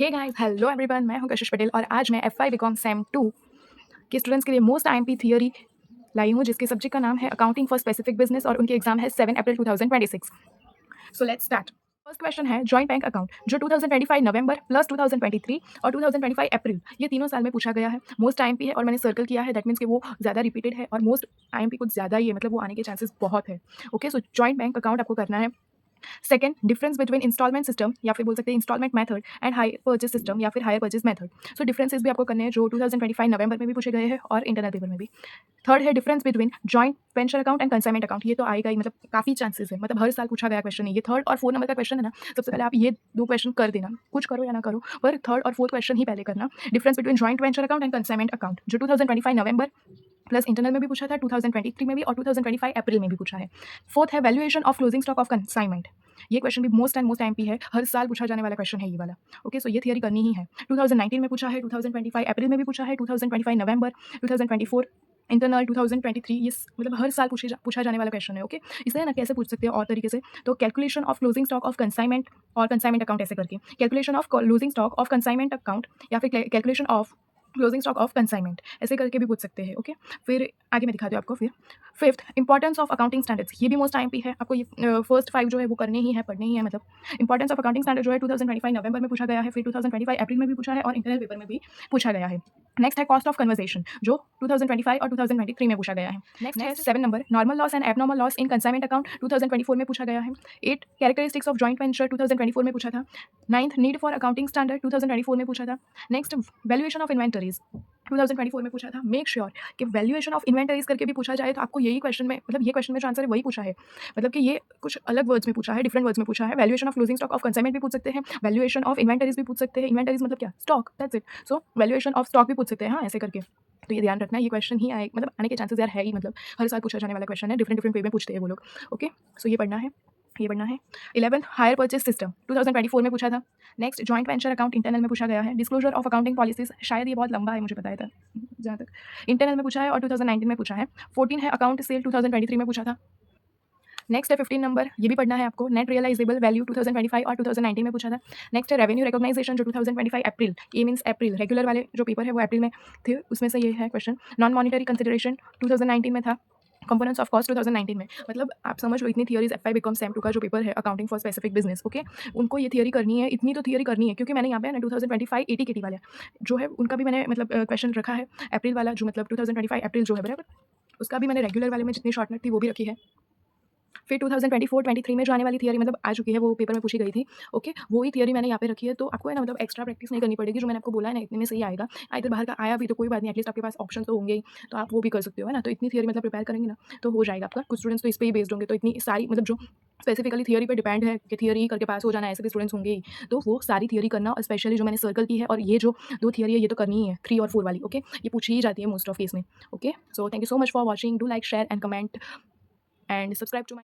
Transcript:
Hey guys, hello everyone, मैं हूं कशिश पटेल और आज मैं एफ वाई बीकॉम सेम 2 के स्टूडेंट्स के लिए मोस्ट आईएमपी थियरी लाई हूं, जिसके सब्जेक्ट का नाम है अकाउंटिंग फॉर स्पेसिफिक बिजनेस और उनकी एग्जाम है 7 अप्रैल 2026। So let's start. First question है जॉइंट बैंक अकाउंट, जो 2025 नवंबर प्लस 2023 और 2025 अप्रैल ये तीनों साल में पूछा गया है। मोस्ट आईएमपी है और मैंने सर्कल किया है, दैट मीन्स कि वो ज़्यादा रिपीटेड है और मोस्ट आईएमपी कुछ ज़्यादा ही है, मतलब वो आने के चांसेस बहुत है। Okay, so joint bank account आपको करना है। Second, difference between instalment system या फिर बोल सकते हैं instalment method and hire purchase system या फिर hire purchase method. So differences भी आपको करने हैं, जो 2025 नवंबर में भी पूछे गए हैं और इंटरनल पेपर में भी। थर्ड है difference between joint venture account and consignment account. ये तो आएगा ही, मतलब काफी चांसेस है, मतलब हर साल पूछा गया क्वेश्चन है ये। थर्ड और फोर्थ नंबर का क्वेश्चन है ना, सबसे पहले आप ये दो क्वेश्चन कर देना, कुछ करो या ना करो, पर थर्ड और फोर्थ क्वेश्चन ही पहले करना। Difference between joint venture account and consignment account, जो 2025 नवंबर प्लस इंटरनल में भी पूछा था, 2023 में भी और 2025 अप्रैल में भी पूछा है। फोर्थ है valuation of closing stock of consignment. ये क्वेश्चन भी मोस्ट एमपी है, हर साल पूछा जाने वाला क्वेश्चन है ये वाला। ओके, सो ये थियरी करनी ही है। 2019 में पूछा है, 2025 अप्रैल में भी पूछा है, 2025 नवंबर, 2024 इंटरनल, 2023 ये मतलब हर साल पूछा जाने वाला क्वेश्चन है। ओके, इसलिए ना कैसे पूछ सकते हैं और तरीके से, तो calculation of closing stock of consignment और कंसाइनमेंट अकाउंट ऐसे करके, calculation of closing stock of consignment account या फिर calculation of closing stock of consignment ऐसे करके भी पूछ सकते हैं। ओके, फिर आगे मैं दिखाती हूँ आपको। फिर fifth, importance of accounting standards, ये भी मोस्ट आईएमपी है, आपको ये फर्स्ट 5 जो है वो करने ही है, पढ़ने ही है। मतलब इंपॉर्टेंस ऑफ अकाउंटिंग स्टैंडर्ड जो है 2025 नवंबर में पूछा गया है, फिर 2025 अप्रैल में भी पूछा है और इंटरनल पेपर में भी पूछा गया है। नेक्स्ट है कॉस्ट ऑफ कन्वर्सेशन, जो 2025 और 2023 में पूछा गया है। नेक्स्ट है 7 number normal loss and abnormal loss in consignment account, 2024 में पूछा गया है। 8 कैरेक्टरिस्टिक्स ऑफ जॉइंट वेंचर, 2024 में पूछा था। 9th need for accounting standard, 2024 में पूछा था। नेक्स्ट वैल्यूएशन ऑफ इन्वेंटरीज, 2024 में पूछा था। मेक श्योर कि वैल्यूएशन ऑफ इन्वेंटरीज करके भी पूछा जाए, तो आपको यही क्वेश्चन में, मतलब ये क्वेश्चन में जो आंसर है वही पूछा है, मतलब कि ये कुछ अलग वर्ड्स में पूछा है, डिफरेंट वर्ड्स में पूछा है। Valuation of closing stock of consignment भी पूछ सकते हैं, वैल्यूएशन ऑफ इन्वेंटरीज भी पूछ सकते हैं। इन्वेंटरीज मतलब क्या, stock, that's it. So valuation of stock भी पूछ सकते हैं, हाँ, ऐसे करके। तो ये ध्यान रखना, ये क्वेश्चन ही आए, मतलब आने के चांसेस यार है ही, मतलब हर साल पूछा जाने वाला क्वेश्चन है, डिफरेंट डिफरेंट वे में पूछते हैं वो लोग। ओके, सो ये पढ़ना है, ये पढ़ना है। 11th हायर परचेज सिस्टम, 2024 में पूछा था। Next joint venture account, internal में पूछा गया है। डिस्क्लोजर ऑफ अकाउंटिंग पॉलिसीज, शायद ये बहुत लंबा है, मुझे बताया था जहाँ तक, इंटरनल में पूछा है और 2019 में पूछा है। 14 है अकाउंट सेल, 2023 में पूछा था। नेक्स्ट है 15 नंबर, ये भी पढ़ना है आपको, नेट रियलाइजेबल वैल्यू, 2025 और 2019 में पूछा था। नेक्स्ट है रेवेन्यू रिकॉग्नाइजेशन, जो 2025 अप्रैल, ए मीन्स अप्रैल, रेगुलर वाले जो पेपर है वो अप्रैल में थे, उसमें से ये है क्वेश्चन। नॉन मॉनिटरी कंसिडरेशन 2019 में था। कंपोनेंट्स ऑफ कॉस्ट 2019 में। मतलब आप समझ लो, इतनी theories F Y BCom sem 2 का जो पेपर है accounting for specific business, okay, उनको ये थियरी करनी है, इतनी तो थियरी करनी है, क्योंकि मैंने यहाँ पे ना 2025 एटी केटी वाला जो है उनका भी मैंने मतलब क्वेश्चन रखा है। अप्रैल वाला जो मतलब 2025 अप्रैल जो है, बराबर, उसका भी मैंने रेगुलर वाले में जितनी शॉर्टनोट थी वो भी रखी है। फिर 2024-23 में जो आने वाली थियरी मतलब आ चुकी है, वो पेपर में पूछी गई थी। ओके, वो ही थियरी मैंने यहाँ पे रखी है, तो आपको है ना मतलब एक्स्ट्रा प्रैक्टिस नहीं करनी पड़ेगी, जो मैंने आपको बोला है ना, इतने में सही आएगा। इधर बाहर का आया भी तो कोई बात नहीं, एटलीस्ट आपके पास ऑप्शन तो होंगे ही, तो आप वो भी कर सकते हो, है ना। तो इतनी थियरी मतलब प्रिपेयर करेंगे ना तो हो जाएगा आपका। कुछ स्टूडेंट्स तो इस पर ही बेस्ड होंगे, तो इतनी सारी मतलब जो स्पेसिफिकली थियरी पे डिपेंड है कि थियरी करके पास हो जाना, ऐसे भी स्टूडेंट्स होंगे ही, तो वो सारी थियरी करना, और स्पेशली जो मैंने सर्कल की है और ये जो 2 थियरी है ये तो करनी ही है, 3 और 4 वाली। ओके, ये पूछी ही जाती है मोस्ट ऑफ केस में। Okay, so thank you so much for watching, do like, share and comment and subscribe to